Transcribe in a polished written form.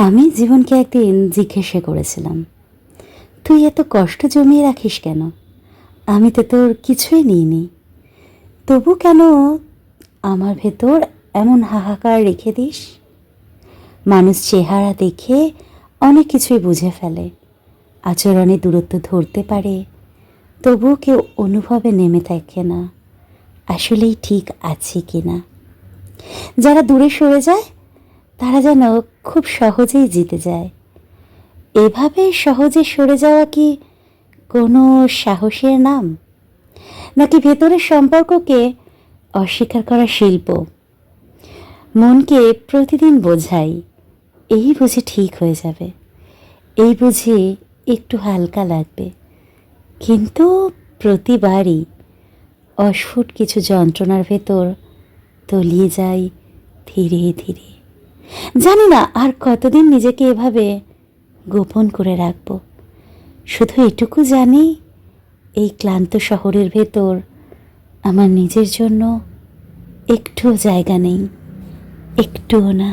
আমি জীবনকে একদিন জিজ্ঞাসা করেছিলাম, তুই এত কষ্ট জমিয়ে রাখিস কেন? আমি তো তোর কিছুই নিইনি, তবু কেন আমার ভেতর এমন হাহাকার রেখে দিস? মানুষ চেহারা দেখে অনেক কিছুই বুঝে ফেলে, আচরণে দূরত্ব ধরতে পারে, তবুও কেউ অনুভবে নেমে থাকে না আসলেই ঠিক আছে কি না। যারা দূরে সরে যায় তারা যেন খুব সহজেই জিতে যায়। এভাবে সহজে সরে যাওয়া কি কোনো সাহসের নাম, নাকি ভেতরের সম্পর্ককে অস্বীকার করা শিল্প? মনকে প্রতিদিন বোঝাই, এই বুঝি ঠিক হয়ে যাবে, এই বুঝি একটু হালকা লাগবে, কিন্তু প্রতিবারই অস্ফুট কিছু যন্ত্রণার ভেতর তলিয়ে যাই ধীরে ধীরে। জানি না আর কতদিন নিজেকে এভাবে গোপন করে রাখবো। শুধু এটুকু জানি, এই ক্লান্ত শহরের ভেতর আমার নিজের জন্য একটুও জায়গা নেই, একটুও না।